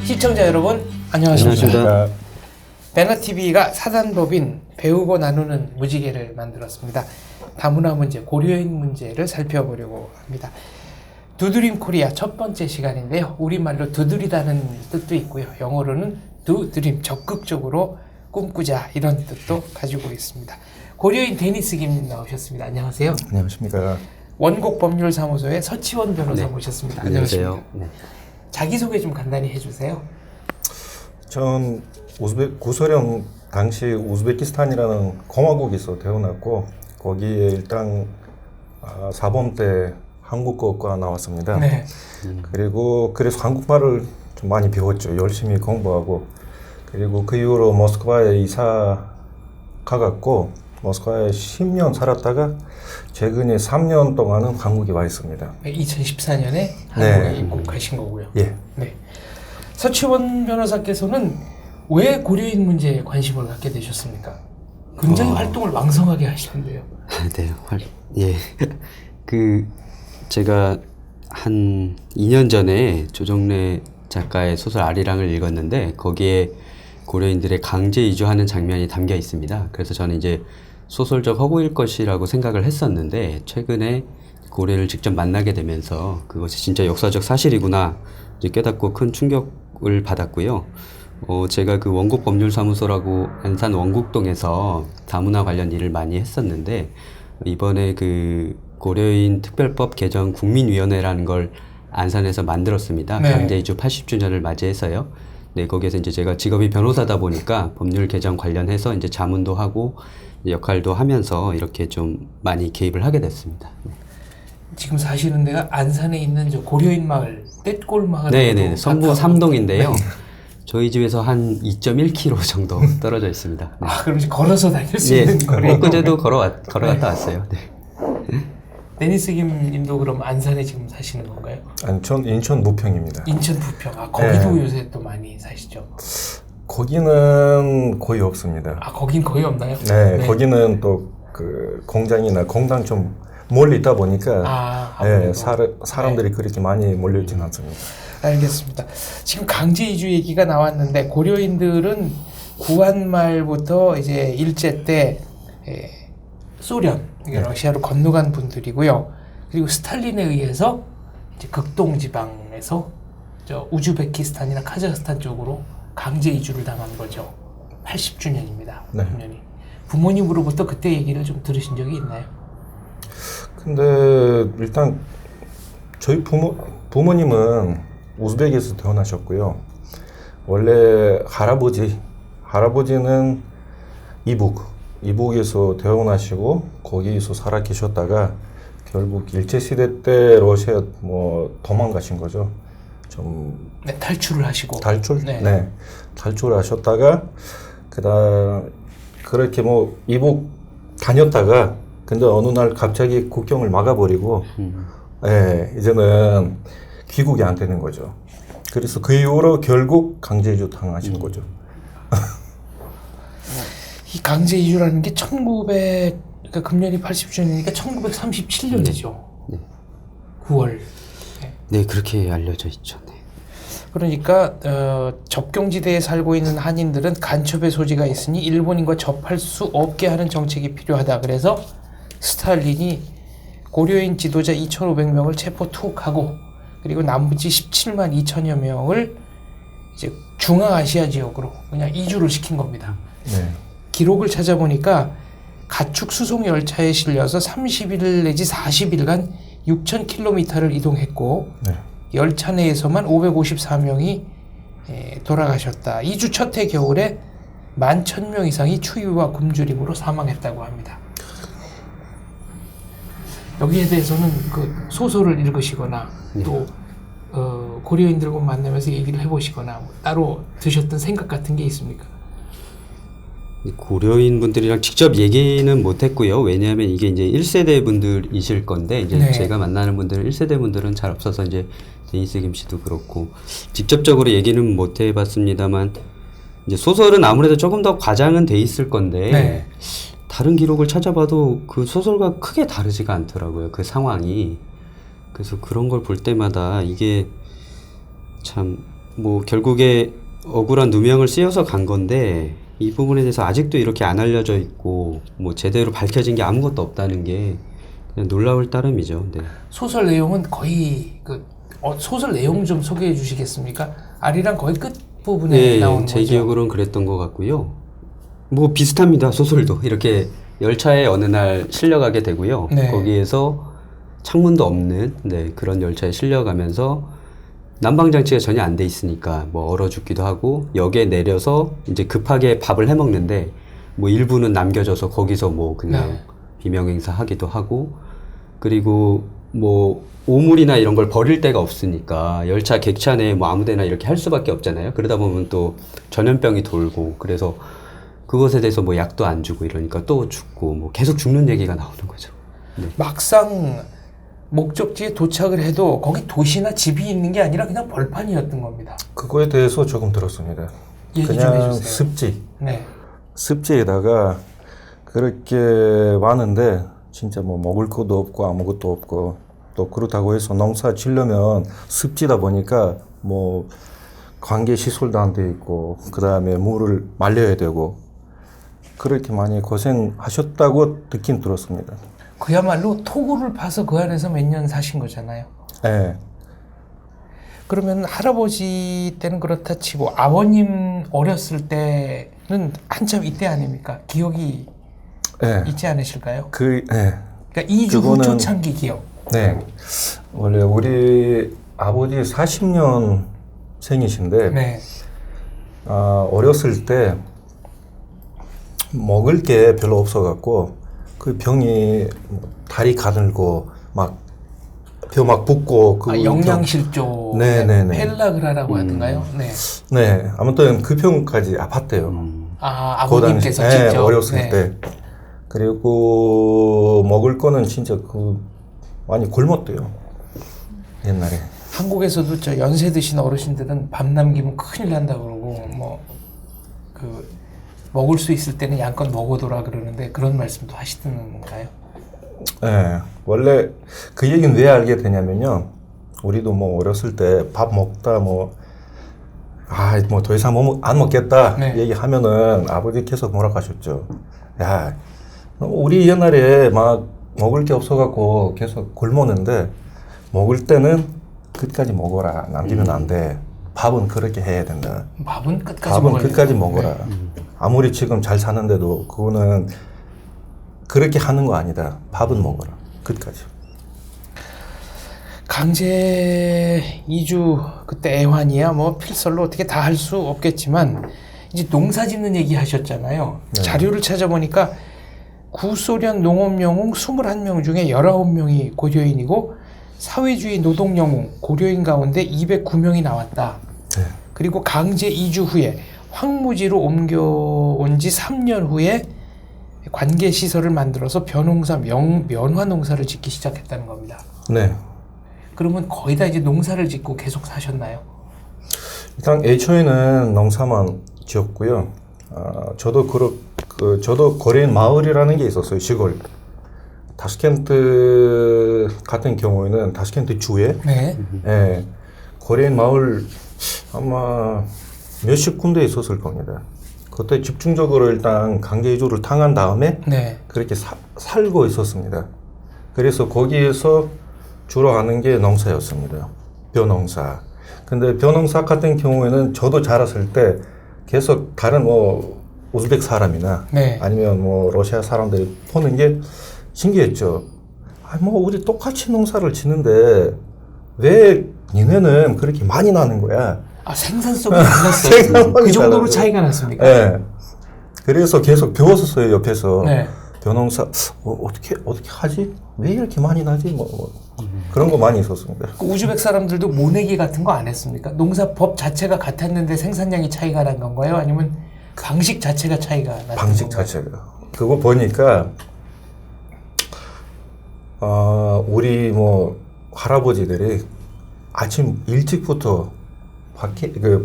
시청자 여러분 안녕하십니까. 안녕하십니까. 배너TV가 사단법인 배우고 나누는 무지개를 만들었습니다. 다문화 문제, 고려인 문제를 살펴보려고 합니다. 두드림 코리아 첫 번째 시간인데요. 우리말로 두드리다는 뜻도 있고요. 영어로는 두드림, 적극적으로 꿈꾸자 이런 뜻도 가지고 있습니다. 고려인 데니스 김 나오셨습니다. 안녕하세요. 안녕하십니까. 원곡법률사무소의 서치원 변호사 모셨습니다. 안녕하세요. 네. 자기소개 좀 간단히 해주세요. 전 구소련 당시 우즈베키스탄이라는 공화국에서 태어났고 거기에 일단 사범 때 한국어과 나왔습니다. 네. 그리고 그래서 한국말을 좀 많이 배웠죠. 열심히 공부하고 그리고 그 이후로 모스크바에 이사 가갖고 모스크바에 10년 살았다가 최근에 3년 동안은 한국에 와 있습니다. 2014년에 한국에 입국하신 거고요. 예. 네. 서치원 변호사께서는 왜 고려인 문제에 관심을 갖게 되셨습니까? 굉장히 활동을 왕성하게 하시는데요. 네, 예. 제가 한 2년 전에 조정래 작가의 소설 아리랑을 읽었는데 거기에 고려인들의 강제 이주하는 장면이 담겨 있습니다. 그래서 저는 이제 소설적 허구일 것이라고 생각을 했었는데 최근에 고려를 직접 만나게 되면서 그것이 진짜 역사적 사실이구나 이제 깨닫고 큰 충격을 받았고요. 제가 그 원곡법률사무소라고 안산 원곡동에서 다문화 관련 일을 많이 했었는데 이번에 그 고려인 특별법 개정 국민위원회라는 걸 안산에서 만들었습니다. 네. 강제 이주 80주년을 맞이해서요. 네, 거기에서 이제 제가 직업이 변호사다 보니까 법률 개정 관련해서 이제 자문도 하고 역할도 하면서 이렇게 좀 많이 개입을 하게 됐습니다. 지금 사시는 데가 안산에 있는 저 고려인 마을, 떼골 마을. 네네, 성북 삼동인데요. 저희 집에서 한 2.1km 정도 떨어져 있습니다. 네. 아, 그럼 이제 걸어서 다닐 수 예, 있는 거리에. 엊그제도 걸어갔다 왔어요. 네. 데니스 김님도 그럼 안산에 지금 사시는 건가요? 아니, 전 인천 무평입니다. 인천 부평. 아, 거기도 네. 요새 또 많이 사시죠? 거기는 거의 없습니다. 아, 거긴 거의 없나요? 네, 거기는 또 그 공장이나 공당 좀 멀리 있다 보니까 아무래도. 사람들이 그렇게 많이 몰려있지는 않습니다. 알겠습니다. 지금 강제 이주 얘기가 나왔는데 고려인들은 구한 말부터 이제 일제 때 소련, 러시아로 건너간 분들이고요. 그리고 스탈린에 의해서 이제 극동 지방에서 저 우즈베키스탄이나 카자흐스탄 쪽으로 강제 이주를 당한 거죠. 80주년입니다. 네. 부모님으로부터 그때 얘기를 좀 들으신 적이 있나요? 근데 일단 저희 부모님은 우즈벡에서 태어나셨고요. 원래 할아버지는 이북에서 태어나시고 거기서 살아 계셨다가 결국 일제시대 때 러시아 도망가신 거죠. 좀 네, 탈출을 하시고. 탈출? 네. 네. 탈출을 하셨다가 그렇게 이북 다녔다가 근데 어느 날 갑자기 국경을 막아버리고 이제는 귀국이 안 되는 거죠. 그래서 그 이후로 결국 강제 이주 당하신 거죠. 이 강제 이주라는 게 그러니까 금년이 80주년이니까 1937년이죠. 네. 9월. 네, 그렇게 알려져 있죠. 네. 그러니까 접경지대에 살고 있는 한인들은 간첩의 소지가 있으니 일본인과 접할 수 없게 하는 정책이 필요하다. 그래서 스탈린이 고려인 지도자 2,500명을 체포 투옥하고 그리고 나머지 17만 2천여 명을 이제 중앙아시아 지역으로 그냥 이주를 시킨 겁니다. 네. 기록을 찾아보니까 가축 수송 열차에 실려서 30일 내지 40일간 6,000km를 이동했고 네. 열차 내에서만 554명이 돌아가셨다. 이주 첫 해 겨울에 11,000명 이상이 추위와 굶주림으로 사망했다고 합니다. 여기에 대해서는 그 소설을 읽으시거나 또 고려인들과 만나면서 얘기를 해보시거나 따로 드셨던 생각 같은 게 있습니까? 고려인 분들이랑 직접 얘기는 못했고요. 왜냐하면 이게 이제 1세대 분들이실 건데 이제 네. 제가 만나는 분들은 1세대 분들은 잘 없어서 이제 데니스 김 씨도 그렇고 직접적으로 얘기는 못 해봤습니다만 이제 소설은 아무래도 조금 더 과장은 돼 있을 건데 네. 다른 기록을 찾아봐도 그 소설과 크게 다르지가 않더라고요. 그 상황이. 그래서 그런 걸 볼 때마다 이게 참 뭐 결국에 억울한 누명을 씌워서 간 건데 이 부분에 대해서 아직도 이렇게 안 알려져 있고 뭐 제대로 밝혀진 게 아무것도 없다는 게 그냥 놀라울 따름이죠. 네. 소설 내용은 거의 소설 내용 좀 소개해 주시겠습니까? 아리랑 거의 끝 부분에 네, 나오는 제 거죠. 기억으로는 그랬던 것 같고요. 뭐 비슷합니다. 소설도 이렇게 열차에 어느 날 실려가게 되고요. 네. 거기에서 창문도 없는 그런 열차에 실려가면서 난방 장치가 전혀 안 돼 있으니까 뭐 얼어 죽기도 하고 역에 내려서 이제 급하게 밥을 해 먹는데 뭐 일부는 남겨져서 거기서 뭐 그냥 네. 비명행사 하기도 하고 그리고 뭐 오물이나 이런 걸 버릴 데가 없으니까 열차 객차내 뭐 아무데나 이렇게 할 수밖에 없잖아요. 그러다 보면 또 전염병이 돌고 그래서 그것에 대해서 뭐 약도 안 주고 이러니까 또 죽고 뭐 계속 죽는 얘기가 나오는 거죠. 네. 막상 목적지에 도착을 해도 거기 도시나 집이 있는 게 아니라 그냥 벌판이었던 겁니다. 그거에 대해서 조금 들었습니다. 얘기 좀 그냥 해주세요. 습지. 네. 습지에다가 그렇게 왔는데 진짜 뭐 먹을 것도 없고 아무것도 없고 또 그렇다고 해서 농사 지려면 습지다 보니까 뭐 관계 시설도 안 돼 있고 그 다음에 물을 말려야 되고 그렇게 많이 고생하셨다고 듣긴 들었습니다. 그야말로 토구를 파서 그 안에서 몇 년 사신 거잖아요. 네. 그러면 할아버지 때는 그렇다 치고 아버님 어렸을 때는 한참 이때 아닙니까? 기억이 네. 있지 않으실까요? 네. 그러니까 이주 후 그거는- 초창기 기억. 네. 원래 우리 아버지 40년 생이신데 네. 어렸을 때 먹을 게 별로 없어갖고 그 병이 다리 가늘고 막 벼 막 붓고 그 영양실조, 네네네. 펠라그라라고 하던가요? 네. 네 아무튼 그 병까지 아팠대요. 그 당시, 아버님께서 직접 어렸을 네. 때 그리고 먹을 거는 진짜 많이 굶었대요 옛날에. 한국에서도 저 연세 드신 어르신들은 밥 남기면 큰일 난다 그러고 먹을 수 있을 때는 양껏 먹어둬라 그러는데 그런 말씀도 하시던가요? 네, 원래 그 얘기는 왜 알게 되냐면요. 우리도 뭐 어렸을 때 밥 먹다 뭐 더 이상 안 먹겠다 네. 얘기하면은 아버지께서 뭐라고 하셨죠. 야, 우리 옛날에 막 먹을 게 없어갖고 계속 굶었는데 먹을 때는 끝까지 먹어라. 남기면 안 돼. 밥은 그렇게 해야 된다. 밥은 끝까지 밥은 먹어야 끝까지 된다. 먹어라. 네. 아무리 지금 잘 사는데도 그거는 그렇게 하는 거 아니다. 밥은 먹어라. 끝까지. 강제 이주 그때 애환이야 뭐 필설로 어떻게 다 할 수 없겠지만 이제 농사 짓는 얘기 하셨잖아요. 네. 자료를 찾아보니까 구소련 농업영웅 21명 중에 19명이 고려인이고 사회주의 노동영웅 고려인 가운데 209명이 나왔다. 네. 그리고 강제 이주 후에 황무지로 옮겨온 지 3년 후에 관계 시설을 만들어서 벼농사 면화 농사를 짓기 시작했다는 겁니다. 네. 그러면 거의 다 이제 농사를 짓고 계속 사셨나요? 일단 애초에는 농사만 지었고요. 저도 저도 거리인 마을이라는 게 있었어요. 시골. 타스켄트 같은 경우에는 타스켄트 주에 네. 예, 거리인 마을 아마 몇십 군데 있었을 겁니다. 그때 집중적으로 일단 강제 이주를 당한 다음에 네. 그렇게 살고 있었습니다. 그래서 거기에서 주로 하는 게 농사였습니다. 벼농사. 근데 벼농사 같은 경우에는 저도 자랐을 때 계속 다른 뭐 우즈벡 사람이나 네. 아니면 뭐 러시아 사람들이 보는 게 신기했죠. 뭐 우리 똑같이 농사를 짓는데 왜 니네는 그렇게 많이 나는 거야? 생산성이 달랐어요. 생산성이 그 정도로 달라요. 차이가 났습니까? 네. 그래서 계속 배웠었어요 옆에서. 네. 벼농사 어떻게 하지? 왜 이렇게 많이 나지? 그런 거 많이 있었습니다. 그 우즈벡 사람들도 모내기 같은 거 안 했습니까? 농사법 자체가 같았는데 생산량이 차이가 난 건가요? 아니면 방식 자체가 차이가 났던 방식 건가요? 자체가. 그거 보니까 우리 뭐 할아버지들이 아침 일찍부터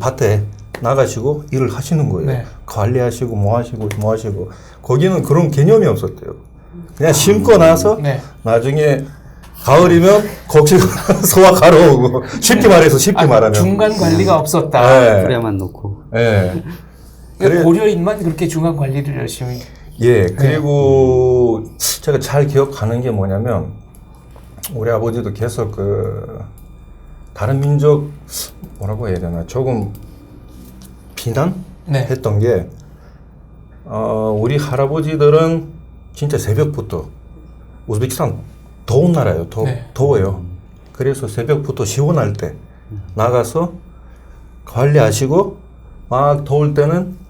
밭에 나가시고 일을 하시는 거예요. 네. 관리하시고 뭐 하시고 거기는 그런 개념이 없었대요. 그냥 심고 나서 네. 나중에 가을이면 곡식 소화하러 오고 쉽게 말해서 쉽게 말하면 중간 관리가 없었다. 네. 뿌려만 놓고. 예. 그러니까 고려인만 그렇게 중간 관리를 열심히. 예, 그리고 제가 잘 기억하는 게 뭐냐면, 우리 아버지도 계속 다른 민족, 뭐라고 해야 되나, 조금 비난했던 게, 우리 할아버지들은 진짜 새벽부터, 우즈베키스탄 더운 나라예요. 더워요. 그래서 새벽부터 시원할 때 나가서 관리하시고, 막 더울 때는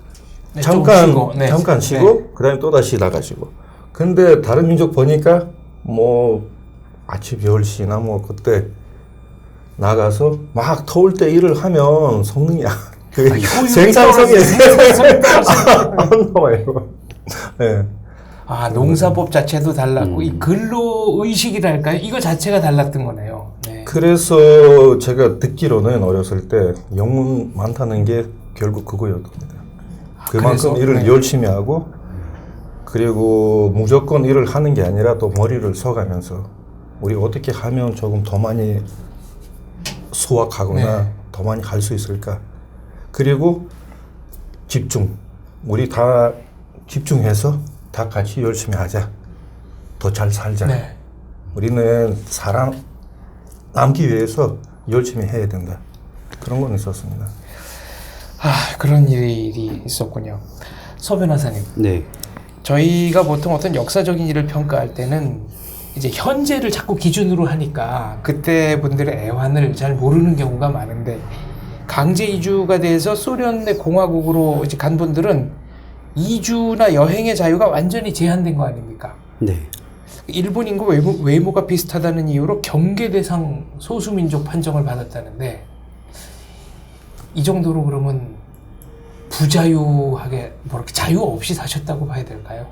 잠깐 쉬고, 그 다음에 또 다시 나가시고. 근데 다른 민족 보니까, 뭐, 아침 10시나 뭐, 그때 나가서 막 더울 때 일을 하면 성능이, 생산성이 안 나와요. 네. 농사법 자체도 달랐고, 이 근로 의식이랄까요? 이거 자체가 달랐던 거네요. 네. 그래서 제가 듣기로는 어렸을 때 영문 많다는 게 결국 그거였답니다. 그만큼 일을 열심히 하고, 그리고 무조건 일을 하는 게 아니라 또 머리를 써가면서 우리 어떻게 하면 조금 더 많이 수확하거나 더 많이 할 수 있을까. 그리고 집중. 우리 다 집중해서 다 같이 열심히 하자. 더 잘 살자. 우리는 남기 위해서 열심히 해야 된다. 그런 건 있었습니다. 그런 일이 있었군요. 서 변호사님. 네. 저희가 보통 어떤 역사적인 일을 평가할 때는 이제 현재를 자꾸 기준으로 하니까 그때 분들의 애환을 잘 모르는 경우가 많은데, 강제 이주가 돼서 소련 내 공화국으로 이제 간 분들은 이주나 여행의 자유가 완전히 제한된 거 아닙니까? 네. 일본 인구 외모가 비슷하다는 이유로 경계 대상 소수민족 판정을 받았다는데, 이 정도로 그러면 부자유하게 이렇게 자유 없이 사셨다고 봐야 될까요?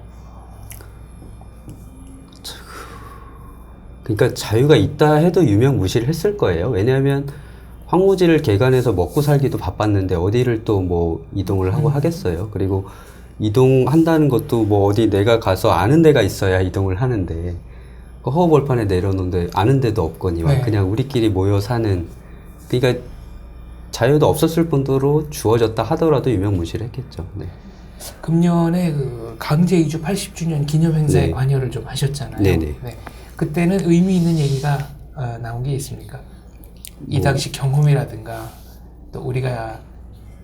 그러니까 자유가 있다 해도 유명무실을 했을 거예요. 왜냐하면 황무지를 개간해서 먹고 살기도 바빴는데 어디를 또 뭐 이동을 하고 하겠어요. 그리고 이동한다는 것도 뭐 어디 내가 가서 아는 데가 있어야 이동을 하는데, 그 허허벌판에 내려놓는데 아는 데도 없거니와 그냥 우리끼리 모여 사는, 그러니까 자유도 없었을 뿐더러 주어졌다 하더라도 유명무실했겠죠. 네. 금년에 그 강제 이주 80주년 기념행사에 관여를 좀 하셨잖아요. 네네. 네. 그때는 의미 있는 얘기가 나온 게 있습니까? 이 당시 경험이라든가 또 우리가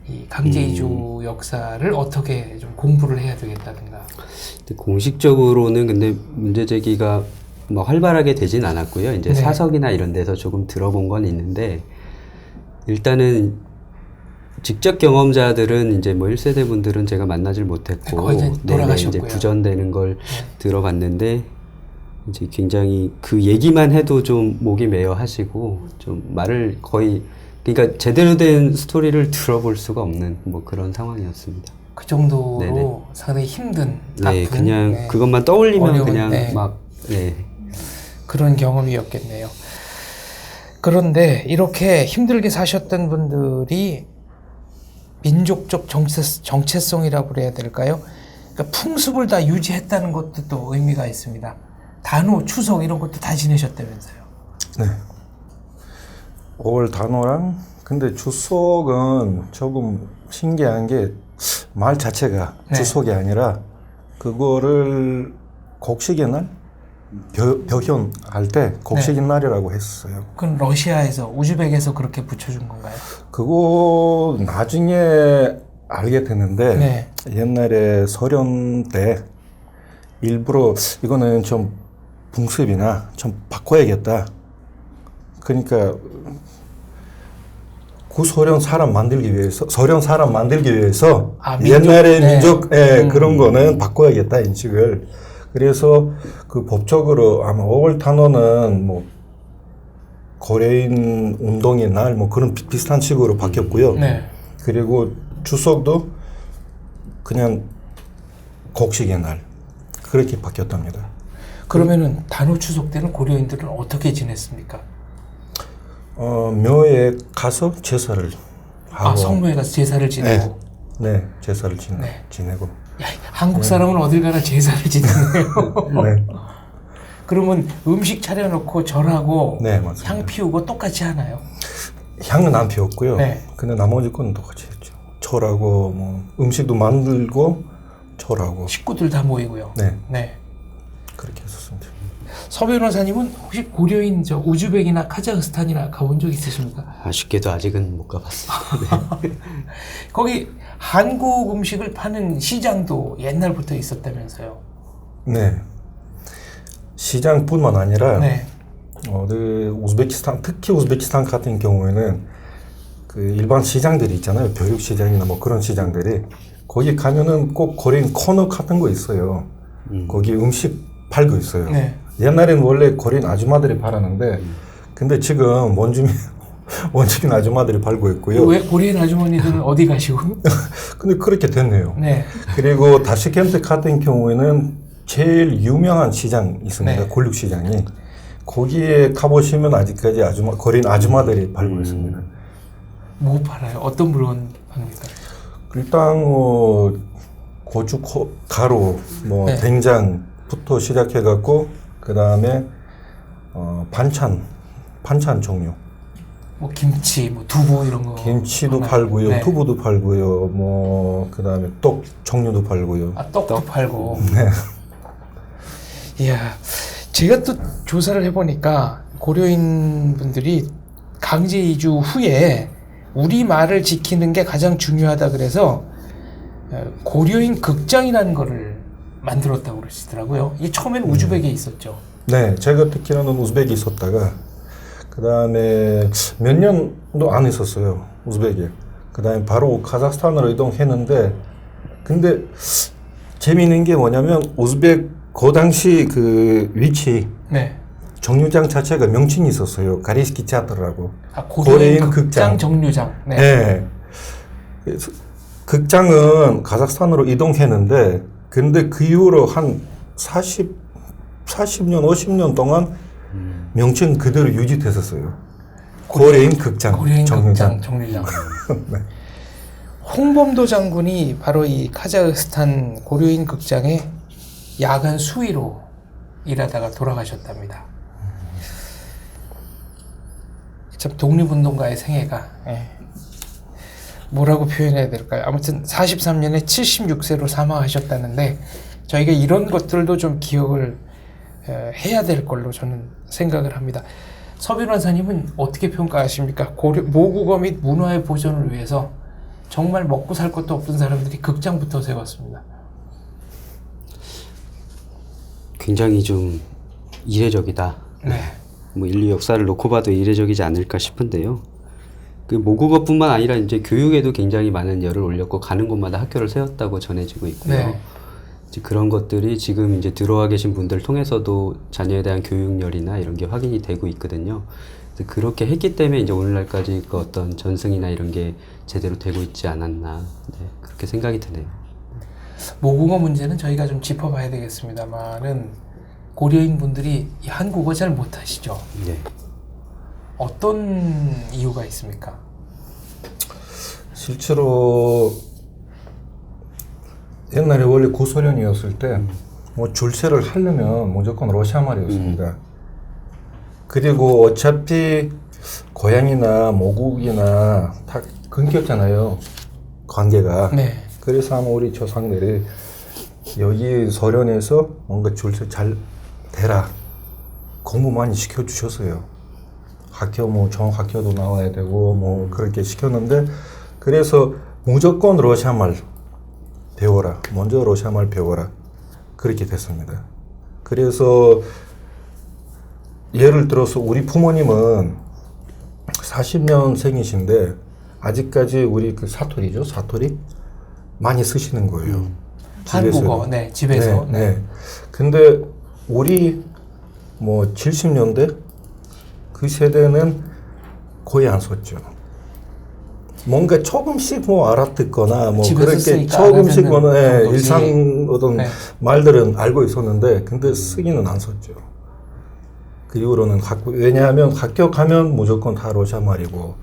이 강제 이주 역사를 어떻게 좀 공부를 해야 되겠다든가. 공식적으로는 근데 문제 제기가 뭐 활발하게 되진 않았고요. 이제 사석이나 이런 데서 조금 들어본 건 있는데, 일단은 직접 경험자들은 이제 뭐 1세대 분들은 제가 만나질 못했고, 거의 돌아가셨고요. 이제 부전되는 걸 들어봤는데, 이제 굉장히 그 얘기만 해도 좀 목이 메어 하시고, 좀 말을 거의, 그러니까 제대로 된 스토리를 들어볼 수가 없는 뭐 그런 상황이었습니다. 그 정도로 상당히 힘든, 아픈, 그냥 그것만 떠올리면 어려운, 그냥 막 그런 경험이었겠네요. 그런데 이렇게 힘들게 사셨던 분들이 민족적 정체성이라고 그래야 될까요? 그러니까 풍습을 다 유지했다는 것도 또 의미가 있습니다. 단오, 추석 이런 것도 다 지내셨다면서요? 네. 5월 단오랑, 근데 추석은 조금 신기한 게 말 자체가 추석이 아니라 그거를 곡식의 날? 벼현할 때 곡식의 날이라고 했어요. 그건 러시아에서, 우즈벡에서 그렇게 붙여준 건가요? 그거 나중에 알게 됐는데, 옛날에 소련 때 일부러 이거는 좀 풍습이나 좀 바꿔야겠다. 그러니까 구소련 사람 만들기 위해서, 소련 사람 만들기 위해서 옛날의 민족 그런 거는 바꿔야겠다, 인식을. 그래서 그 법적으로 아마 5월 단오는 뭐 고려인 운동의 날 뭐 그런 비슷한 식으로 바뀌었고요. 그리고 추석도 그냥 곡식의 날 그렇게 바뀌었답니다. 그러면은 단오 추석 때는 고려인들은 어떻게 지냈습니까? 묘에 가서 제사를 하고. 성묘에 가서 제사를 지내고. 네, 제사를 지내고. 야, 한국 사람은 어딜 가나 제사를 지내네요. 그러면 음식 차려놓고 절하고 네, 맞습니다. 향 피우고 똑같이 하나요? 향은 안 피웠고요. 네. 근데 나머지 거는 똑같이 했죠. 절하고 뭐 음식도 만들고 절하고. 식구들 다 모이고요. 네, 네. 그렇게 했었습니다. 서 변호사님은 혹시 고려인 저 우즈벡이나 카자흐스탄이나 가본 적 있으십니까? 아쉽게도 아직은 못 가봤습니다. 네. 거기 한국 음식을 파는 시장도 옛날부터 있었다면서요? 네. 시장뿐만 아니라 네. 우즈베키스탄, 특히 우즈베키스탄 같은 경우에는 그 일반 시장들이 있잖아요. 벼룩 시장이나 뭐 그런 시장들이 거기 가면은 꼭 고려인 코너 같은 거 있어요. 거기 음식 팔고 있어요. 네. 옛날에는 원래 고려인 아줌마들이 팔았는데 근데 지금 원주민 아줌마들이 팔고 있고요. 왜 고려인 아주머니들은 어디 가시고? 근데 그렇게 됐네요. 네. 그리고 다시켄트 같은 경우에는 제일 유명한 시장 있습니다. 네. 골육 시장이. 거기에 가보시면 아직까지 거린 아줌마들이 팔고 있습니다. 뭐 팔아요? 어떤 물건 팝니까? 일단 고추, 가루, 뭐 네. 된장부터 시작해갖고 그 다음에 반찬 종류. 뭐 김치, 뭐 두부 이런 거. 김치도 하나요? 팔고요, 네. 두부도 팔고요, 뭐 그 다음에 떡 종류도 팔고요. 아, 떡도 팔고. 네. 이야, 제가 또 조사를 해보니까 고려인 분들이 강제 이주 후에 우리 말을 지키는 게 가장 중요하다 그래서 고려인 극장이라는 거를 만들었다고 그러시더라고요. 이게 처음엔 우즈벡에 있었죠. 네, 제가 듣기로는 우즈벡에 있었다가 그 다음에 몇 년도 안 있었어요, 우즈벡에. 그 다음에 바로 카자흐스탄으로 이동했는데 근데 재미있는 게 뭐냐면 우즈벡 그 당시 그 위치 네. 정류장 자체가 명칭이 있었어요. 가리스키 티아트라고. 아, 고려인 극장 극장. 정류장. 네. 네. 그래서 극장은 카자흐스탄으로 이동했는데 근데 그 이후로 한 40년, 50년 동안 명칭 그대로 유지됐었어요. 고려인 극장 고려인 정류장. 극장 정류장. 네. 홍범도 장군이 바로 이 카자흐스탄 고려인 극장에 야간 수위로 일하다가 돌아가셨답니다. 참 독립운동가의 생애가 뭐라고 표현해야 될까요? 아무튼 43년에 76세로 사망하셨다는데 저희가 이런 것들도 좀 기억을 해야 될 걸로 저는 생각을 합니다. 서 변호사님은 어떻게 평가하십니까? 모국어 및 문화의 보존을 위해서 정말 먹고 살 것도 없던 사람들이 극장부터 세웠습니다. 굉장히 좀 이례적이다. 네. 뭐 인류 역사를 놓고 봐도 이례적이지 않을까 싶은데요. 그 모국어뿐만 아니라 이제 교육에도 굉장히 많은 열을 올렸고 가는 곳마다 학교를 세웠다고 전해지고 있고요. 네. 이제 그런 것들이 지금 이제 들어와 계신 분들 통해서도 자녀에 대한 교육열이나 이런 게 확인이 되고 있거든요. 그래서 그렇게 했기 때문에 이제 오늘날까지 그 어떤 전승이나 이런 게 제대로 되고 있지 않았나, 네, 그렇게 생각이 드네요. 모국어 문제는 저희가 좀 짚어봐야 되겠습니다만은 고려인 분들이 이 한국어 잘 못하시죠. 네. 어떤 이유가 있습니까? 실제로 옛날에 원래 구소련이었을 때 뭐 줄세를 하려면 무조건 러시아 말이었습니다. 그리고 어차피 고향이나 모국이나 다 끊겼잖아요, 관계가. 네. 그래서 아마 우리 조상들이 여기 소련에서 뭔가 줄세 잘 대라, 공부 많이 시켜주셨어요. 학교 뭐 종합학교도 나와야 되고 뭐 그렇게 시켰는데 그래서 무조건 러시아 말 배워라, 먼저 러시아 말 배워라, 그렇게 됐습니다. 그래서 예를 들어서 우리 부모님은 40년생이신데 아직까지 우리 그 사투리죠, 사투리 많이 쓰시는 거예요. 한국어, 네, 집에서. 네, 네. 근데 우리 뭐 70년대 그 세대는 거의 안 썼죠. 뭔가 조금씩 뭐 알아듣거나 뭐 그렇게 조금씩은 일상 어떤 네. 말들은 알고 있었는데 근데 쓰기는 안 썼죠. 그 이후로는 왜냐하면 학교 가면 무조건 다 러시아 말이고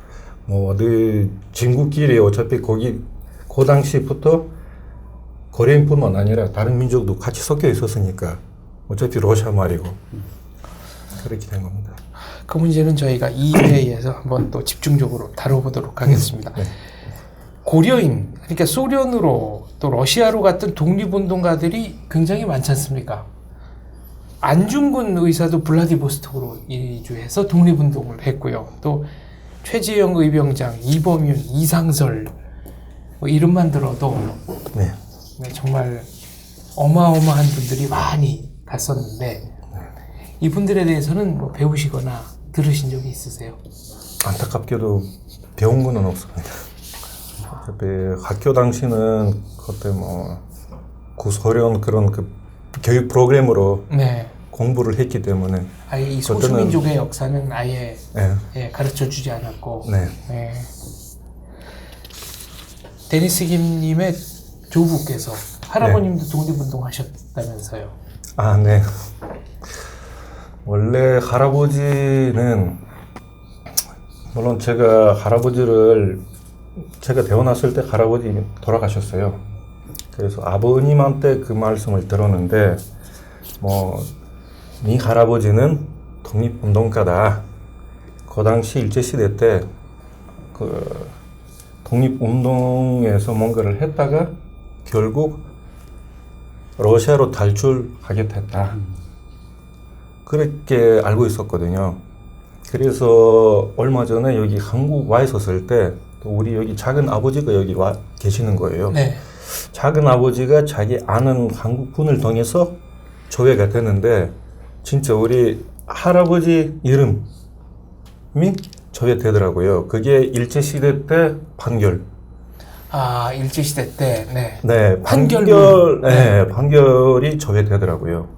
뭐 어디 친구끼리 어차피 거기 그 당시부터 고려인뿐만 아니라 다른 민족도 같이 섞여 있었으니까 어차피 러시아 말이고 그렇게 된 겁니다. 그 문제는 저희가 2회에서 한번 또 집중적으로 다뤄보도록 하겠습니다. 네. 고려인, 그러니까 소련으로 또 러시아로 갔던 독립운동가들이 굉장히 많지 않습니까? 안중근 의사도 블라디보스톡으로 이주해서 독립운동을 했고요. 또 최재형 의병장, 이범윤, 이상설 뭐 이름만 들어도 네. 네, 정말 어마어마한 분들이 많이 갔었는데 이분들에 대해서는 뭐 배우시거나 들으신 적이 있으세요? 안타깝게도 배운 거는 없습니다. 어차피 학교 당시는 그때 뭐 구소련 그런 그 교육 프로그램으로 네. 공부를 했기 때문에 아예 이 그때는- 소수민족의 역사는 아예 네. 예, 가르쳐주지 않았고 네. 예. 데니스 김님의 조부께서 할아버님도 독립운동 하셨다면서요? 아, 네. 원래 할아버지는 물론 제가 태어났을 때 할아버지 돌아가셨어요. 그래서 아버님한테 그 말씀을 들었는데 네 할아버지는 독립운동가다. 그 당시 일제시대 때 그 독립운동에서 뭔가를 했다가 결국 러시아로 탈출하게 됐다. 그렇게 알고 있었거든요. 그래서 얼마 전에 여기 한국 와 있었을 때 또 우리 여기 작은 아버지가 여기 와 계시는 거예요. 네. 작은 아버지가 자기 아는 한국 분을 통해서 조회가 되는데 진짜 우리 할아버지 이름이 조회되더라고요. 그게 일제시대 때 판결. 아, 일제시대 때, 네. 네, 판결문. 네, 판결이 조회되더라고요.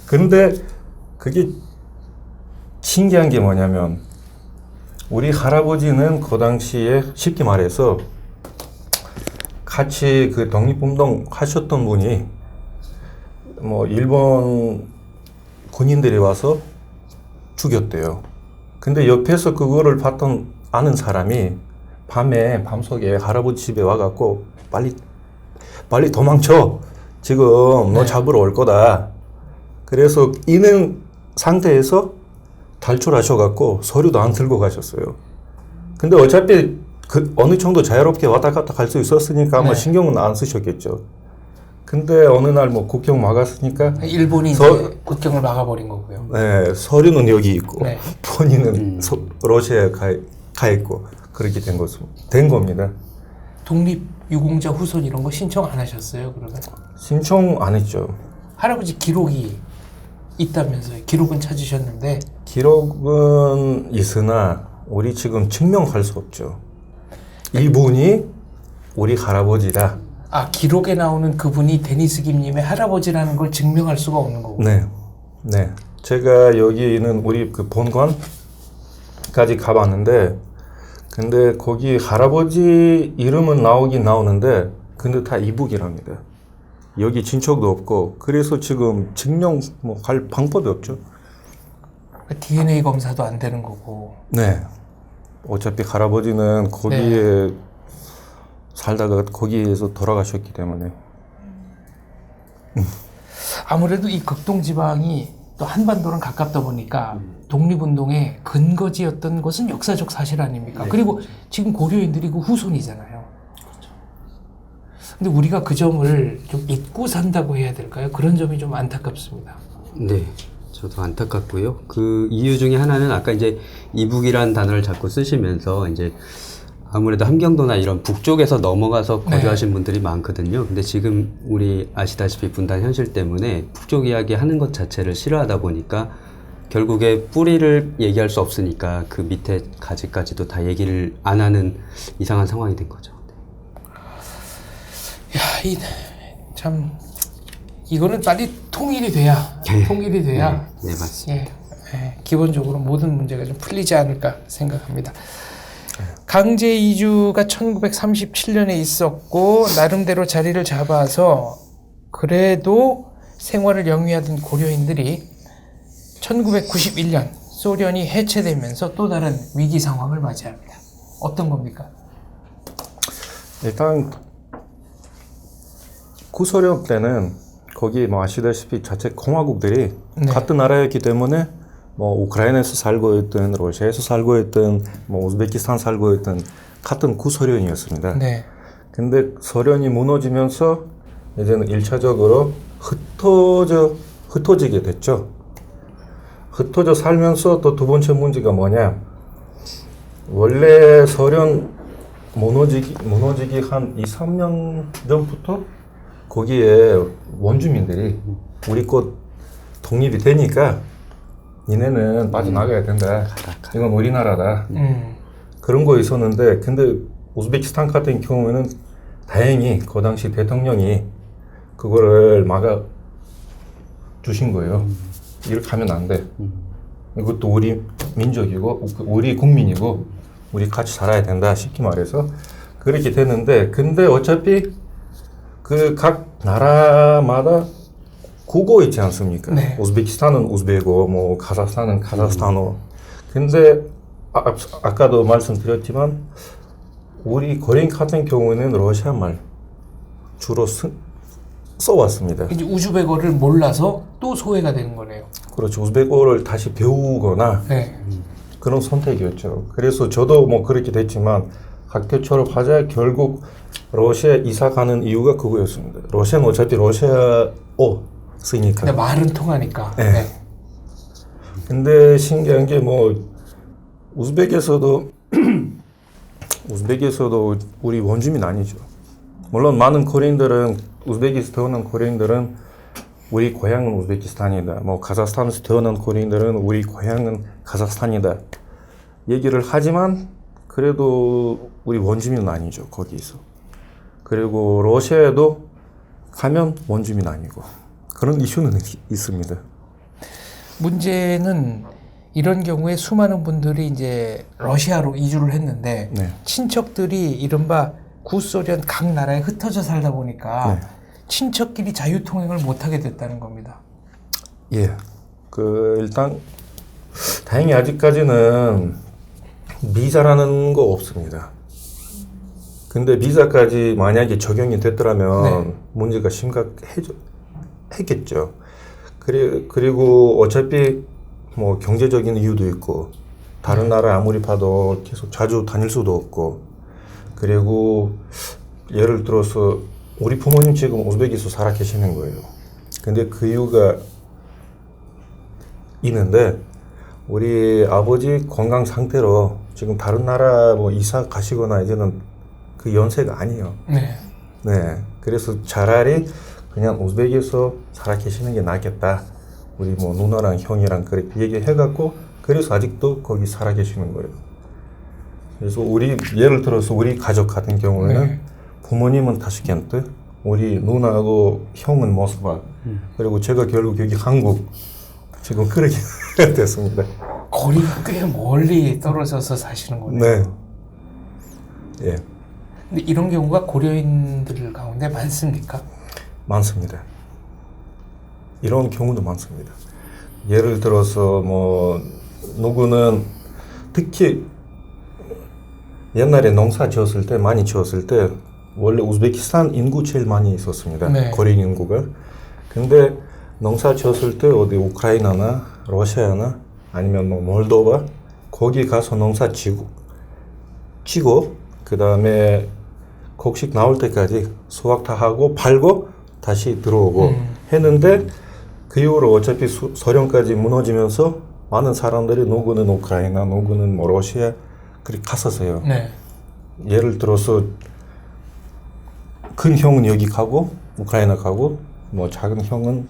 근데 그게 신기한 게 뭐냐면 우리 할아버지는 그 당시에 쉽게 말해서 같이 그 독립운동 하셨던 분이 일본 군인들이 와서 죽였대요. 근데 옆에서 그거를 봤던 아는 사람이 밤속에 할아버지 집에 와갖고 빨리 도망쳐. 지금 너 잡으러 올 거다. 그래서 있는 상태에서 탈출하셔갖고 서류도 안 들고 가셨어요. 근데 어차피 어느 정도 자유롭게 왔다 갔다 갈 수 있었으니까 아마 네. 신경은 안 쓰셨겠죠. 근데 어느 날 국경 막았으니까 일본이 이제 국경을 막아버린 거고요. 네, 서류는 여기 있고 네. 본인은 러시아에 가 있고 그렇게 된 겁니다. 독립유공자 후손 이런 거 신청 안 하셨어요, 그러면? 신청 안 했죠. 할아버지 기록이 있다면서요? 기록은 찾으셨는데 기록은 있으나 우리 지금 증명할 수 없죠. 이분이 우리 할아버지다. 아, 기록에 나오는 그분이 데니스 김님의 할아버지라는 걸 증명할 수가 없는 거고. 네, 네. 제가 여기 있는 우리 그 본관까지 가봤는데, 근데 거기 할아버지 이름은 나오긴 나오는데, 근데 다 이북이랍니다. 여기 친척도 없고, 그래서 지금 할 방법이 없죠. DNA 검사도 안 되는 거고. 네. 어차피 할아버지는 거기에 살다가 거기에서 돌아가셨기 때문에. 아무래도 이 극동지방이 또 한반도랑 가깝다 보니까 독립운동의 근거지였던 것은 역사적 사실 아닙니까? 네. 그리고 지금 고려인들이 그 후손이잖아요. 근데 우리가 그 점을 좀 잊고 산다고 해야 될까요? 그런 점이 좀 안타깝습니다. 네, 저도 안타깝고요. 그 이유 중에 하나는 아까 이제 이북이라는 단어를 자꾸 쓰시면서 이제 아무래도 함경도나 이런 북쪽에서 넘어가서 거주하신 분들이 많거든요. 근데 지금 우리 아시다시피 분단 현실 때문에 북쪽 이야기 하는 것 자체를 싫어하다 보니까 결국에 뿌리를 얘기할 수 없으니까 그 밑에 가지까지도 다 얘기를 안 하는 이상한 상황이 된 거죠. 야, 참 이거는 빨리 통일이 돼야 네, 맞습니다. 기본적으로 모든 문제가 좀 풀리지 않을까 생각합니다. 강제 이주가 1937년에 있었고 나름대로 자리를 잡아서 그래도 생활을 영위하던 고려인들이 1991년 소련이 해체되면서 또 다른 위기 상황을 맞이합니다. 어떤 겁니까? 일단 구소련 때는 거기 뭐 아시다시피 자체 공화국들이 네. 같은 나라였기 때문에 뭐 우크라이나에서 살고 있던 러시아에서 살고 있던 뭐 우즈베키스탄 살고 있던 같은 구소련이었습니다. 네. 근데 소련이 무너지면서 이제는 1차적으로 흩어지게 됐죠. 흩어져 살면서 또 두 번째 문제가 뭐냐? 원래 소련 무너지기 한 2, 3년 전부터 거기에 원주민들이 우리 곧 독립이 되니까 니네는 빠져나가야 된다. 이건 우리나라다. 그런 거 있었는데 근데 우즈베키스탄 같은 경우에는 다행히 그 당시 대통령이 그거를 막아 주신 거예요. 이렇게 하면 안 돼. 이것도 우리 민족이고 우리 국민이고 우리 같이 살아야 된다 쉽게 말해서 그렇게 됐는데 근데 어차피 그 각 나라마다 국어 있지 않습니까? 네. 우즈베키스탄은 우즈베고 뭐 카자흐스탄은 카자흐스탄어 근데 아까도 말씀드렸지만 우리 고려인 같은 경우는 러시아 말 주로 써왔습니다. 이제 우즈베거를 몰라서 또 소외가 되는 거네요. 그렇죠. 우즈베거를 다시 배우거나 네. 그런 선택이었죠. 그래서 저도 뭐 그렇게 됐지만 학교 졸업하자 결국 러시아 이사 가는 이유가 그거였습니다. 러시아는 어차피 러시아어 쓰니까. 근데 말은 통하니까. 네. 네. 근데 신기한 게 뭐 우즈벡에서도 우리 원주민 아니죠. 물론 많은 코리안들은 우즈벡에서 태어난 코리안들은 우리 고향은 우즈베키스탄이다. 뭐 카자흐스탄에서 태어난 코리안들은 우리 고향은 카자흐스탄이다. 얘기를 하지만 그래도 우리 원주민은 아니죠. 거기서. 그리고 러시아에도 가면 원주민 아니고 그런 이슈는 있습니다. 문제는 이런 경우에 수많은 분들이 이제 러시아로 이주를 했는데 네. 친척들이 이른바 구소련 각 나라에 흩어져 살다 보니까 네. 친척끼리 자유통행을 못하게 됐다는 겁니다. 예. 일단 다행히 아직까지는 비자라는 거 없습니다. 근데 비자까지 만약에 적용이 됐더라면 네. 문제가 심각했겠죠. 그리고 어차피 뭐 경제적인 이유도 있고 다른 나라 아무리 봐도 계속 자주 다닐 수도 없고 그리고 예를 들어서 우리 부모님 지금 우즈벡에서 살아 계시는 거예요. 근데 그 이유가 있는데 우리 아버지 건강 상태로 지금 다른 나라 뭐 이사 가시거나 이제는 그 연세가 아니에요. 네. 네. 그래서 차라리 그냥 우즈벡에서 살아 계시는 게 낫겠다. 우리 뭐 누나랑 형이랑 그렇게 얘기해갖고 그래서 아직도 거기 살아 계시는 거예요. 그래서 예를 들어서 우리 가족 같은 경우에는 네. 부모님은 타슈켄트, 우리 누나하고 형은 모스크바, 그리고 제가 결국 여기 한국 지금 그렇게 됐습니다. 거리가 꽤 멀리 떨어져서 사시는 거네요. 네. 예. 근데 이런 경우가 고려인들 가운데 많습니까? 많습니다. 이런 경우도 많습니다. 예를 들어서 뭐 누구는 특히 옛날에 농사 지었을 때 많이 지었을 때 원래 우즈베키스탄 인구 제일 많이 있었습니다. 네. 고려인 인구가. 근데 농사 지었을 때 어디 우크라이나나 러시아나 아니면 뭐 몰도바 거기 가서 농사 지고 그 다음에 곡식 나올 때까지 수확 다 하고 팔고 다시 들어오고 했는데 그 이후로 어차피 소련까지 무너지면서 많은 사람들이 누구는 우크라이나, 누구는 뭐 러시아 그렇게 갔었어요. 네. 예를 들어서 큰 형은 여기 가고 우크라이나 가고 뭐 작은 형은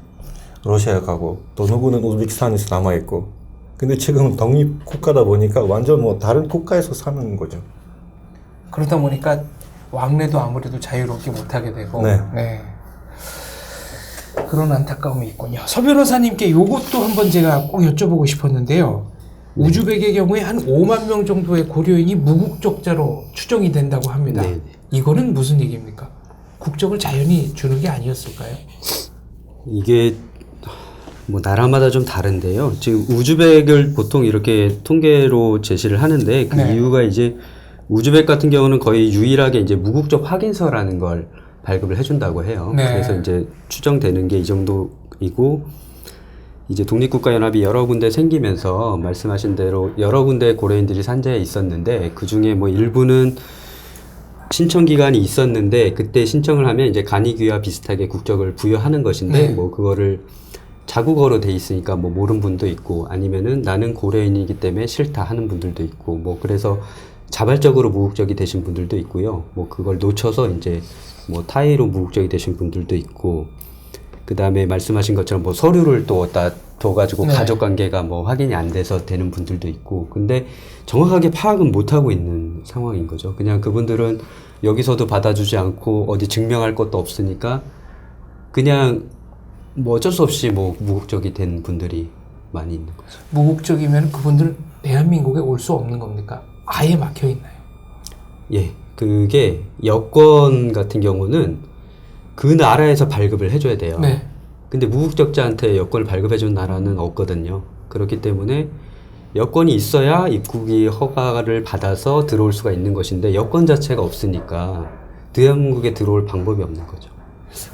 러시아 가고 또 누구는 우즈베키스탄에서 남아 있고 근데 지금 독립 국가다 보니까 완전 뭐 다른 국가에서 사는 거죠. 그러다 보니까 왕래도 아무래도 자유롭게 못하게 되고 네. 그런 안타까움이 있군요. 서 변호사님께 이것도 한번 제가 꼭 여쭤보고 싶었는데요. 우즈벡의 경우에 한 5만 명 정도의 고려인이 무국적자로 추정이 된다고 합니다. 네네. 이거는 무슨 얘기입니까? 국적을 자연히 주는 게 아니었을까요? 이게 뭐 나라마다 좀 다른데요. 지금 우즈벡을 보통 이렇게 통계로 제시를 하는데 그 네. 이유가 이제 우즈벡 같은 경우는 거의 유일하게 이제 무국적 확인서라는 걸 발급을 해준다고 해요. 네. 그래서 이제 추정되는 게 이 정도이고 이제 독립국가연합이 여러 군데 생기면서 말씀하신 대로 여러 군데 고려인들이 산재해 있었는데 그 중에 뭐 일부는 신청 기간이 있었는데 그때 신청을 하면 이제 간이귀와 비슷하게 국적을 부여하는 것인데 네. 뭐 그거를 자국어로 돼 있으니까 뭐 모르는 분도 있고 아니면은 나는 고려인이기 때문에 싫다 하는 분들도 있고 뭐 그래서 자발적으로 무국적이 되신 분들도 있고요. 뭐 그걸 놓쳐서 이제 뭐 타의로 무국적이 되신 분들도 있고 그 다음에 말씀하신 것처럼 뭐 서류를 또 어디다 둬가지고 네. 가족 관계가 뭐 확인이 안 돼서 되는 분들도 있고 근데 정확하게 파악은 못 하고 있는 상황인 거죠. 그냥 그분들은 여기서도 받아주지 않고 어디 증명할 것도 없으니까 그냥 뭐 어쩔 수 없이 뭐 무국적이 된 분들이 많이 있는 거죠. 무국적이면 그분들은 대한민국에 올 수 없는 겁니까? 아예 막혀 있나요? 예, 그게 여권 같은 경우는 그 나라에서 발급을 해줘야 돼요. 네. 근데 무국적자한테 여권을 발급해준 나라는 없거든요. 그렇기 때문에 여권이 있어야 입국이 허가를 받아서 들어올 수가 있는 것인데 여권 자체가 없으니까 대한민국에 들어올 방법이 없는 거죠.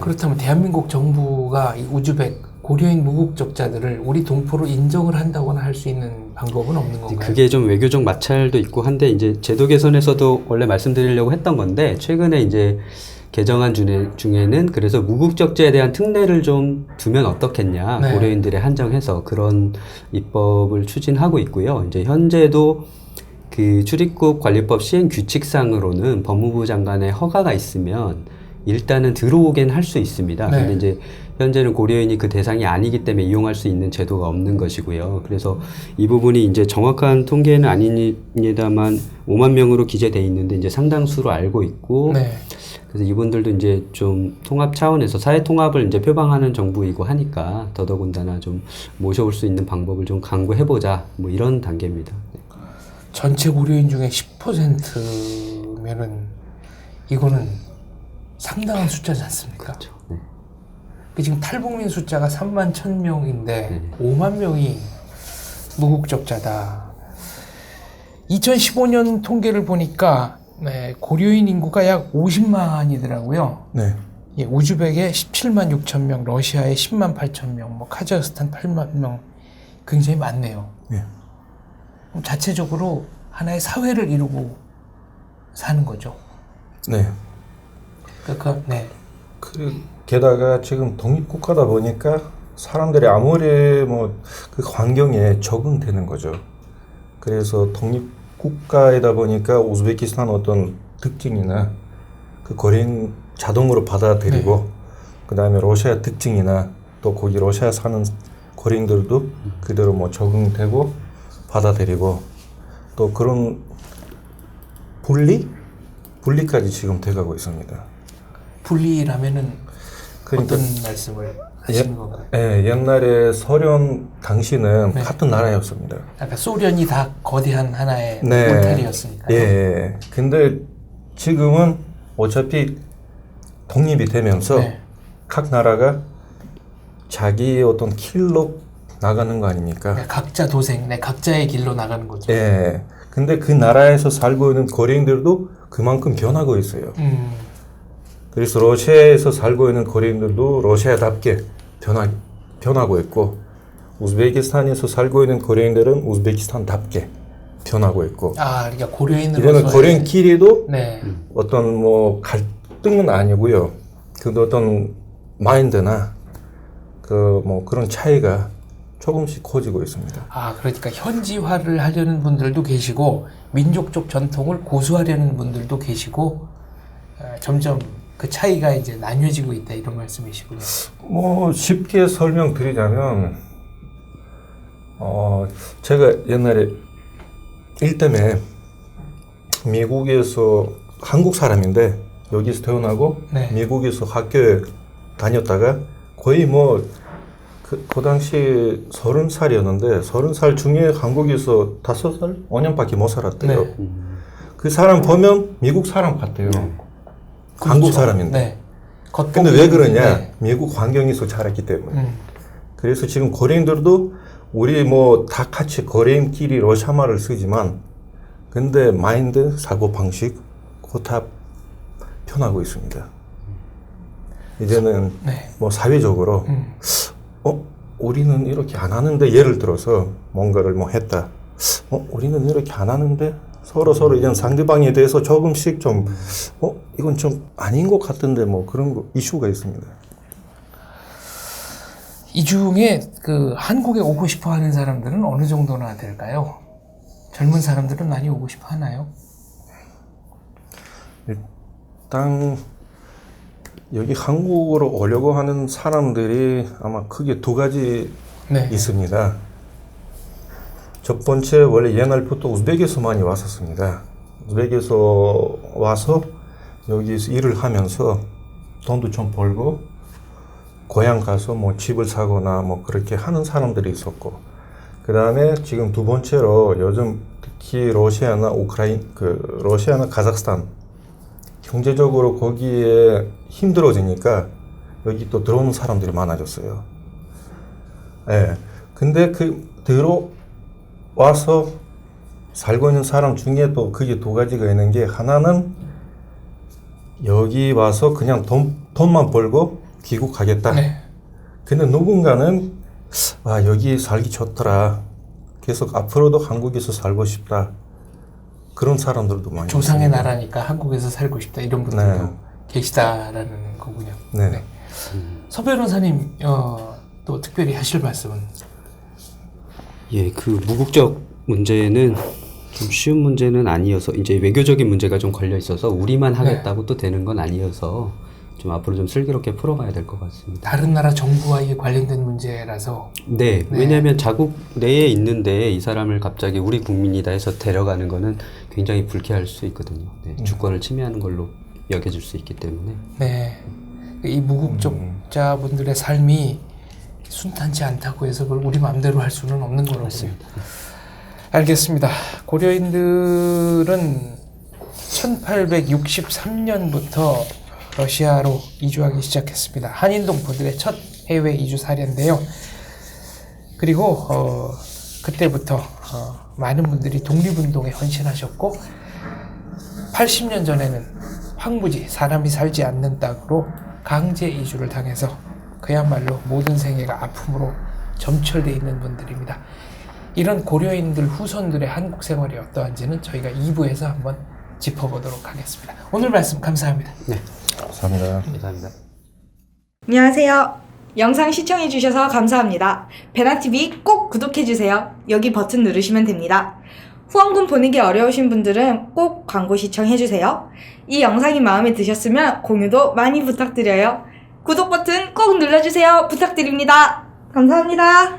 그렇다면 대한민국 정부가 이 우즈벡 고려인 무국적자들을 우리 동포로 인정을 한다거나 할 수 있는 방법은 없는 건가요? 그게 좀 외교적 마찰도 있고 한데 이제 제도 개선에서도 원래 말씀드리려고 했던 건데 최근에 이제 개정안 중에는 그래서 무국적자에 대한 특례를 좀 두면 어떻겠냐 네. 고려인들에 한정해서 그런 입법을 추진하고 있고요. 이제 현재도 그 출입국 관리법 시행 규칙상으로는 법무부 장관의 허가가 있으면 일단은 들어오긴 할 수 있습니다. 네. 근데 이제 현재는 고려인이 그 대상이 아니기 때문에 이용할 수 있는 제도가 없는 것이고요. 그래서 이 부분이 이제 정확한 통계는 아닙니다만 5만 명으로 기재돼 있는데 이제 상당수로 알고 있고 네. 그래서 이분들도 이제 좀 통합 차원에서 사회 통합을 이제 표방하는 정부이고 하니까 더더군다나 좀 모셔올 수 있는 방법을 좀 강구해보자 뭐 이런 단계입니다. 전체 고려인 중에 10%면은 이거는 상당한 숫자지 않습니까? 그렇죠. 네. 지금 탈북민 숫자가 3만 1,000명인데 네. 5만 명이 무국적자다. 2015년 통계를 보니까 네, 고려인 인구가 약 50만이더라고요. 네. 예, 우즈벡에 17만 6천 명, 러시아에 10만 8천 명, 뭐 카자흐스탄 8만 명, 굉장히 많네요. 네. 그럼 자체적으로 하나의 사회를 이루고 사는 거죠. 네. 네. 게다가 지금 독립국가다 보니까 사람들이 아무리 뭐 그 환경에 적응되는 거죠. 그래서 독립국가이다 보니까 우즈베키스탄 어떤 특징이나 그 고려인 자동으로 받아들이고 네. 그 다음에 러시아 특징이나 또 거기 러시아 사는 고려인들도 그대로 뭐 적응되고 받아들이고 또 그런 분리까지 지금 돼가고 있습니다. 분리라면은 그러니까 어떤 말씀을 하시는 건가요? 예, 옛날에 소련 당시는 네. 같은 나라였습니다. 아까 소련이 다 거대한 하나의 네. 울타리였으니까요. 예. 근데 지금은 어차피 독립이 되면서 네. 각 나라가 자기 어떤 길로 나가는 거 아닙니까? 네, 각자 도생, 네, 각자의 길로 나가는 거죠. 예. 근데 그 나라에서 살고 있는 고려인들도 그만큼 변하고 있어요. 그래서 러시아에서 살고 있는 고려인들도 러시아답게 변하고 있고 우즈베키스탄에서 살고 있는 고려인들은 우즈베키스탄답게 변하고 있고 아, 그러니까 고려인으로서 이제는 고려인끼리도 네, 어떤 뭐 갈등은 아니고요. 그 어떤 마인드나 그 뭐 그런 차이가 조금씩 커지고 있습니다. 아, 그러니까 현지화를 하려는 분들도 계시고 민족적 전통을 고수하려는 분들도 계시고 점점 그 차이가 이제 나뉘어지고 있다 이런 말씀이시고요. 뭐 쉽게 설명드리자면 제가 옛날에 일 때문에 미국에서 한국 사람인데 여기서 태어나고 네. 미국에서 학교에 다녔다가 거의 뭐 그 당시 30살이었는데 30살 중에 한국에서 5살? 5년밖에 못 살았대요. 네. 그 사람 보면 미국 사람 같아요. 한국 그렇죠. 사람인데. 네. 근데 왜 그러냐? 네. 미국 환경에서 자랐기 때문에. 그래서 지금 고려인들도 우리 뭐 다 같이 고려인끼리 러시아말을 쓰지만 근데 마인드, 사고방식 그거 다 변하고 있습니다. 이제는 네. 뭐 사회적으로 우리는 이렇게 안 하는데 예를 들어서 뭔가를 뭐 했다. 우리는 이렇게 안 하는데 서로 이제 상대방에 대해서 조금씩 좀 이건 좀 아닌 것 같은데 뭐 그런 거 이슈가 있습니다. 이 중에 그 한국에 오고 싶어 하는 사람들은 어느 정도나 될까요? 젊은 사람들은 많이 오고 싶어 하나요? 일단 여기 한국으로 오려고 하는 사람들이 아마 크게 두 가지 네. 있습니다. 첫 번째, 원래 옛날부터 우즈벡에서 많이 왔었습니다. 우즈벡에서 와서 여기서 일을 하면서 돈도 좀 벌고 고향 가서 뭐 집을 사거나 뭐 그렇게 하는 사람들이 있었고, 그 다음에 지금 두 번째로 요즘 특히 러시아나 러시아나 카자흐스탄 경제적으로 거기에 힘들어지니까 여기 또 들어오는 사람들이 많아졌어요. 예. 근데 들어와서 살고 있는 사람 중에도 그게 두 가지가 있는 게, 하나는 여기 와서 그냥 돈만 벌고 귀국하겠다. 네. 근데 누군가는 여기 살기 좋더라. 계속 앞으로도 한국에서 살고 싶다. 그런 사람들도 많이 조상의 있습니다. 나라니까 한국에서 살고 싶다 이런 분들도 네. 계시다라는 거군요. 네. 서 변호사님 또 특별히 하실 말씀은? 예, 그 무국적 문제는 좀 쉬운 문제는 아니어서 이제 외교적인 문제가 좀 걸려 있어서 우리만 하겠다고 또 되는 건 아니어서 좀 앞으로 좀 슬기롭게 풀어가야 될 것 같습니다. 다른 나라 정부와 이게 관련된 문제라서. 네, 왜냐하면 자국 내에 있는데 이 사람을 갑자기 우리 국민이다 해서 데려가는 거는 굉장히 불쾌할 수 있거든요. 네, 주권을 침해하는 걸로 여겨질 수 있기 때문에. 네. 이 무국적자분들의 삶이 순탄치 않다고 해서 그걸 우리 마음대로 할 수는 없는 거로군요. 알겠습니다. 고려인들은 1863년부터 러시아로 이주하기 시작했습니다. 한인 동포들의 첫 해외 이주 사례인데요. 그리고 그때부터 많은 분들이 독립운동에 헌신하셨고, 80년 전에는 황무지, 사람이 살지 않는 땅으로 강제 이주를 당해서 그야말로 모든 생애가 아픔으로 점철되어 있는 분들입니다. 이런 고려인들 후손들의 한국 생활이 어떠한지는 저희가 2부에서 한번 짚어보도록 하겠습니다. 오늘 말씀 감사합니다. 네, 감사합니다. 감사합니다. 안녕하세요. 영상 시청해주셔서 감사합니다. 배나TV 꼭 구독해주세요. 여기 버튼 누르시면 됩니다. 후원금 보내기 어려우신 분들은 꼭 광고 시청해주세요. 이 영상이 마음에 드셨으면 공유도 많이 부탁드려요. 구독 버튼 꼭 눌러주세요. 부탁드립니다. 감사합니다.